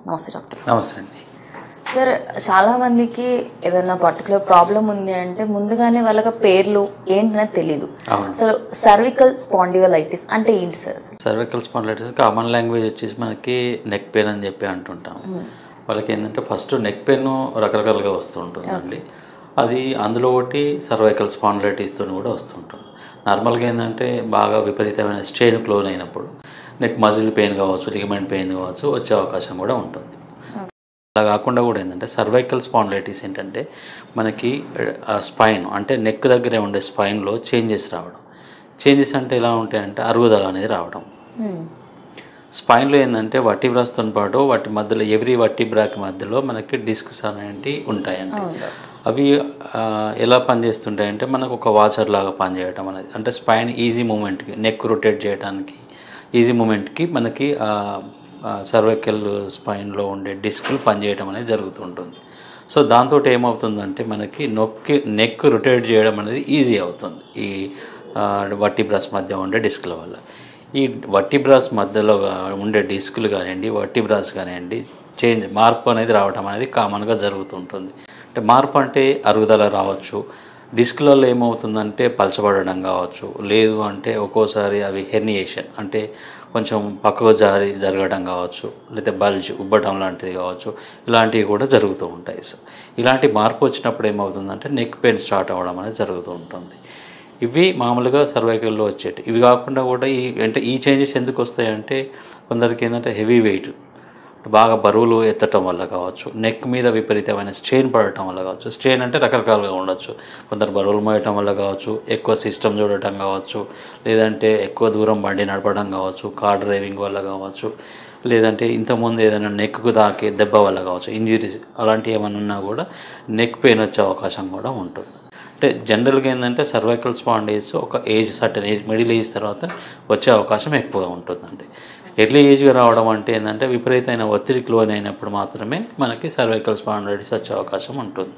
నమస్తే డాక్టర్. నమస్తే అండి. సార్, చాలామందికి ఏదైనా పర్టికులర్ ప్రాబ్లం ఉంది అంటే ముందుగానే వాళ్ళకి పేర్లు ఏంటనేది తెలియదు. అసలు సర్వికల్ స్పాండిలోలైటిస్ అంటే ఏంటి sir? Cervical spondylitis common language వచ్చేసి మనకి నెక్ పెయిన్ అని చెప్పి అంటుంటాం. వాళ్ళకి ఏంటంటే ఫస్ట్ నెక్ పెయిన్ రకరకాలుగా వస్తూ ఉంటుందండి. అది అందులో ఒకటి సర్వైకల్ స్పాండిలైటిస్తో కూడా వస్తుంటుంది. నార్మల్గా ఏంటంటే బాగా విపరీతమైన స్ట్రెయిన్ క్లోన్ అయినప్పుడు నెక్ మజిల్ పెయిన్ కావచ్చు, లిగమెంట్ పెయిన్ కావచ్చు వచ్చే అవకాశం కూడా ఉంటుంది. అలా కాకుండా కూడా ఏంటంటే సర్వైకల్ స్పాండిలైటిస్ ఏంటంటే మనకి స్పైన్ అంటే నెక్ దగ్గరే ఉండే స్పైన్లో చేంజెస్ రావడం. చేంజెస్ అంటే ఎలా ఉంటాయంటే అరుగుదల అనేది రావడం. స్పైన్లో ఏంటంటే వర్టిబ్రాస్తో పాటు వాటి మధ్యలో ఎవ్రీ వర్టిబ్రాకి మధ్యలో మనకి డిస్క్స్ అనేవి ఉంటాయండి. అవి ఎలా పనిచేస్తుంటాయంటే మనకు ఒక వాచర్ లాగా పనిచేయడం అనేది, అంటే స్పైన్ ఈజీ మూమెంట్కి నెక్ రొటేట్ చేయడానికి ఈజీ మూమెంట్కి మనకి సర్వైకల్ స్పైన్లో ఉండే డిస్క్లు పనిచేయడం అనేది జరుగుతుంటుంది. సో దాంతో ఏమవుతుందంటే మనకి నెక్ రొటేట్ చేయడం అనేది ఈజీ అవుతుంది ఈ వర్టిబ్రాస్ మధ్య ఉండే డిస్క్ల వల్ల. ఈ వర్టిబ్రాస్ మధ్యలో ఉండే డిస్కులు కానివ్వండి, వర్టిబ్రాస్ కానివ్వండి మార్పు అనేది రావడం అనేది కామన్గా జరుగుతుంటుంది. అంటే మార్పు అంటే అరుగుదల రావచ్చు, డిస్కులలో ఏమవుతుందంటే పలచబడడం కావచ్చు, లేదు అంటే ఒక్కోసారి అవి హెర్నియేషన్ అంటే కొంచెం పక్కకు జరగడం కావచ్చు, లేదా బల్జ్ ఉబ్బటం లాంటిది కావచ్చు, ఇలాంటివి కూడా జరుగుతూ ఉంటాయి. సో ఇలాంటి మార్పు వచ్చినప్పుడు ఏమవుతుందంటే నెక్ పెయిన్ స్టార్ట్ అవ్వడం అనేది జరుగుతూ ఉంటుంది. ఇవి మామూలుగా సర్వైకల్లో వచ్చేటి. ఇవి కాకుండా కూడా ఈ చేంజెస్ ఎందుకు వస్తాయంటే కొందరికి ఏంటంటే హెవీ వెయిట్ బాగా బరువులు ఎత్తటం వల్ల కావచ్చు, నెక్ మీద విపరీతమైన స్ట్రెయిన్ పడటం వల్ల కావచ్చు. స్ట్రెయిన్ అంటే రకరకాలుగా ఉండొచ్చు. కొందరు బరువులు మోయటం వల్ల కావచ్చు, ఎక్కువ సిస్టమ్ చూడటం కావచ్చు, లేదంటే ఎక్కువ దూరం బండి నడపడం కావచ్చు, కార్ డ్రైవింగ్ వల్ల కావచ్చు, లేదంటే ఇంతకుముందు ఏదైనా నెక్కు తాకే దెబ్బ వల్ల కావచ్చు, ఇంజురీస్ అలాంటివి ఏమైనా ఉన్నా కూడా నెక్ పెయిన్ వచ్చే అవకాశం కూడా ఉంటుంది. అంటే జనరల్గా ఏంటంటే సర్వైకల్ స్పాండిలైటిస్ ఒక సర్టన్ ఏజ్ మిడిల్ ఏజ్ తర్వాత వచ్చే అవకాశం ఎక్కువగా ఉంటుందండి. ఎర్లీ ఏజ్గా రావడం అంటే ఏంటంటే విపరీతమైన ఒత్తిడికి లోనైనప్పుడు మాత్రమే మనకి సర్వైకల్ స్పాండిలైటిస్ వచ్చే అవకాశం ఉంటుంది.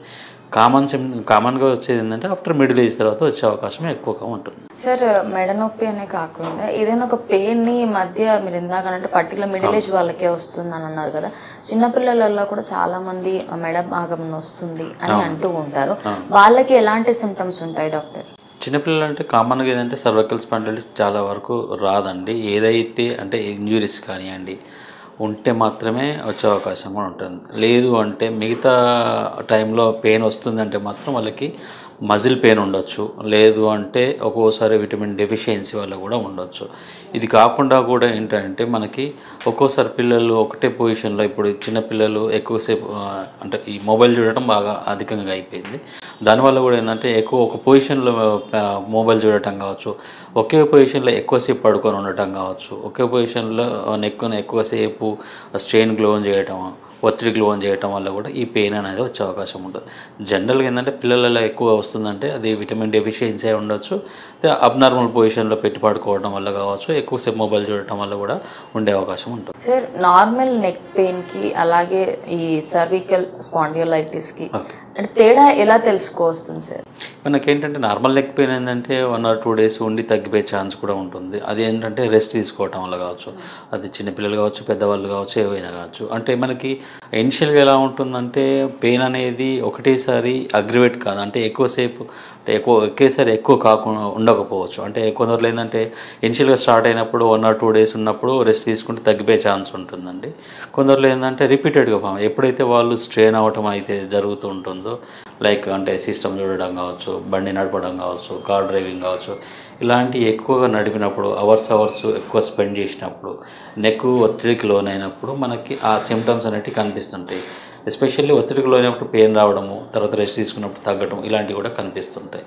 కామన్గా వచ్చేది ఏంటంటే ఆఫ్టర్ మిడిల్ ఏజ్ తర్వాత వచ్చే అవకాశం ఎక్కువగా ఉంటుంది. సార్, మెడ నొప్పి అనే కాకుండా ఏదైనా ఒక పెయిన్ని మధ్య మీరు ఇందాకనంటే పర్టికులర్ మిడిల్ ఏజ్ వాళ్ళకే వస్తుందని అన్నారు కదా, చిన్నపిల్లలలో కూడా చాలామంది మెడ భాగం వస్తుంది అని అంటూ ఉంటారు. వాళ్ళకి ఎలాంటి సిమ్టమ్స్ ఉంటాయి డాక్టర్? చిన్నపిల్లలు అంటే కామన్గా ఏంటంటే సర్వైకల్ స్పాండిలైటిస్ చాలా వరకు రాదండి. ఏదైతే అంటే ఇంజురీస్ కానివ్వండి ఉంటే మాత్రమే వచ్చే అవకాశం కూడా ఉంటుంది. లేదు అంటే మిగతా టైంలో పెయిన్ వస్తుందంటే మాత్రం వాళ్ళకి మజిల్ పెయిన్ ఉండొచ్చు, లేదు అంటే ఒక్కోసారి విటమిన్ డెఫిషియన్సీ వల్ల కూడా ఉండొచ్చు. ఇది కాకుండా కూడా ఏంటంటే మనకి ఒక్కోసారి పిల్లలు ఒకటే పొజిషన్లో, ఇప్పుడు చిన్నపిల్లలు ఎక్కువసేపు అంటే ఈ మొబైల్ చూడటం బాగా అధికంగా అయిపోయింది. దానివల్ల కూడా ఏంటంటే ఒక పొజిషన్లో మొబైల్ చూడటం కావచ్చు, ఒకే పొజిషన్లో ఎక్కువసేపు పడుకొని ఉండటం కావచ్చు, ఒకే పొజిషన్లో నెక్కును ఎక్కువసేపు స్ట్రెయిన్ గ్లోన్ చేయటం, ఒత్తిడికి లోన్ చేయటం వల్ల కూడా ఈ పెయిన్ అనేది వచ్చే అవకాశం ఉంటుంది. జనరల్గా ఏంటంటే పిల్లలలో ఎక్కువ వస్తుందంటే అది విటమిన్ డెఫిషియన్సీ ఉండొచ్చు, అబ్నార్మల్ పొజిషన్లో పెట్టి పడుకోవడం వల్ల కావచ్చు, ఎక్కువసేపు మొబైల్ చూడటం వల్ల కూడా ఉండే అవకాశం ఉంటుంది. సార్, నార్మల్ నెక్ పెయిన్కి అలాగే ఈ సర్వికల్ స్పాండిలోలైటిస్కి అంటే తేడా ఎలా తెలుసుకోవస్తుంది సార్? మనకేంటంటే నార్మల్ నెక్ పెయిన్ ఏంటంటే 1 or 2 days ఉండి తగ్గిపోయే ఛాన్స్ కూడా ఉంటుంది. అది ఏంటంటే రెస్ట్ తీసుకోవటం వల్ల కావచ్చు, అది చిన్నపిల్లలు కావచ్చు, పెద్దవాళ్ళు కావచ్చు, ఏవైనా కావచ్చు. అంటే మనకి ఇనిషియల్గా ఎలా ఉంటుందంటే పెయిన్ అనేది ఒకటేసారి అగ్రివేట్ కాదు, అంటే ఎక్కువసేపు ఒకేసారి ఎక్కువ కాకుండా ఉండకపోవచ్చు. అంటే కొందరు ఏంటంటే ఇనిషియల్గా స్టార్ట్ అయినప్పుడు 1 or 2 days ఉన్నప్పుడు రెస్ట్ తీసుకుంటే తగ్గిపోయే ఛాన్స్ ఉంటుందండి. కొందరు ఏంటంటే రిపీటెడ్గా ఎప్పుడైతే వాళ్ళు స్ట్రెయిన్ అవ్వటం అయితే జరుగుతూ ఉంటుందో, లైక్ అంటే సిస్టమ్ చూడడం కావచ్చు, బండి నడపడం కావచ్చు, కార్ డ్రైవింగ్ కావచ్చు, ఇలాంటివి ఎక్కువగా నడిపినప్పుడు అవర్స్ ఎక్కువ స్పెండ్ చేసినప్పుడు నెక్ ఒత్తిడికి లోనైనప్పుడు మనకి ఆ సిమ్టమ్స్ అనేవి కనిపిస్తుంటాయి. ఎస్పెషల్లీ ఒత్తిడికి లోనైనప్పుడు పెయిన్ రావడము, తర్వాత రెస్ట్ తీసుకున్నప్పుడు తగ్గడం, ఇలాంటివి కూడా కనిపిస్తుంటాయి.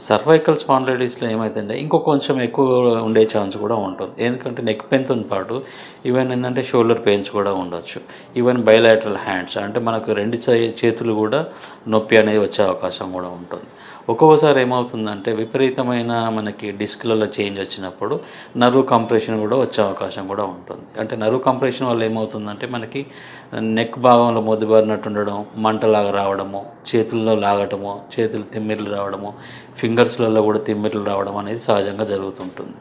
సర్వైకల్ స్పాండిలైటిస్లో ఏమైతుందంటే కొంచెం ఎక్కువ ఉండే ఛాన్స్ కూడా ఉంటుంది. ఎందుకంటే నెక్ పెయిన్తో పాటు ఈవెన్ ఏంటంటే షోల్డర్ పెయిన్స్ కూడా ఉండొచ్చు. ఈవెన్ బైలాటరల్ హ్యాండ్స్ అంటే మనకు 2 చేతులు కూడా నొప్పి అనేది వచ్చే అవకాశం కూడా ఉంటుంది. ఒక్కొక్కసారి ఏమవుతుందంటే విపరీతమైన మనకి డిస్క్లలో చేంజ్ వచ్చినప్పుడు నర్వ్ కంప్రెషన్ కూడా వచ్చే అవకాశం కూడా ఉంటుంది. అంటే నర్వ్ కంప్రెషన్ వల్ల ఏమవుతుందంటే మనకి నెక్ భాగంలో మొద్దుబారినట్టు ఉండడం, మంటలాగా రావడము, చేతుల్లో లాగటము, చేతులు తిమ్మిర్లు రావడము, ఫింగర్స్లలో కూడా తిమ్మిర్లు రావడం అనేది సహజంగా జరుగుతుంటుంది.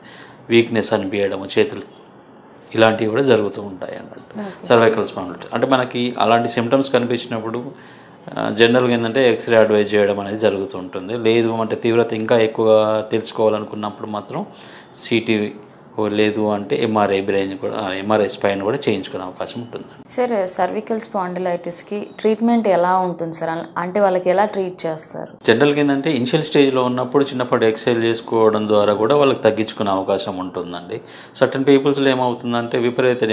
వీక్నెస్ అనిపించడము చేతులు, ఇలాంటివి కూడా జరుగుతూ ఉంటాయి అన్నట్టు. సర్వైకల్ స్పాండిలైటిస్ అంటే మనకి అలాంటి సిమ్టమ్స్ కనిపించినప్పుడు జనరల్గా ఏంటంటే ఎక్స్రే అడ్వైజ్ చేయడం అనేది జరుగుతూ ఉంటుంది. లేదు అంటే తీవ్రత ఇంకా ఎక్కువగా తెలుసుకోవాలనుకున్నప్పుడు మాత్రం సిటీ లేదు అంటే ఎంఆర్ఐ బ్రెయిన్ కూడా ఎంఆర్ఐ స్పైన్ కూడా చేయించుకునే అవకాశం ఉంటుంది. సార్ సర్వికల్ స్పాండిలైటిస్కి ట్రీట్మెంట్ ఎలా ఉంటుంది సార్? అంటే వాళ్ళకి ఎలా ట్రీట్ చేస్తారు? జనరల్గా ఏంటంటే ఇనిషియల్ స్టేజ్లో ఉన్నప్పుడు చిన్నప్పుడు ఎక్సర్సైజ్ చేసుకోవడం ద్వారా కూడా వాళ్ళకి తగ్గించుకునే అవకాశం ఉంటుందండి. సర్టన్ పీపుల్స్లో ఏమవుతుందంటే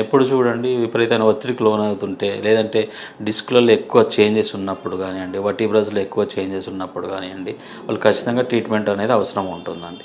ఎప్పుడు చూడండి విపరీతమైన ఒత్తిడికి లోనవుతుంటే, లేదంటే డిస్క్లలో ఎక్కువ చేంజెస్ ఉన్నప్పుడు కానివ్వండి, వర్టిబ్రాస్లో ఎక్కువ చేంజెస్ ఉన్నప్పుడు కానివ్వండి, వాళ్ళు ఖచ్చితంగా ట్రీట్మెంట్ అనేది అవసరం ఉంటుందండి.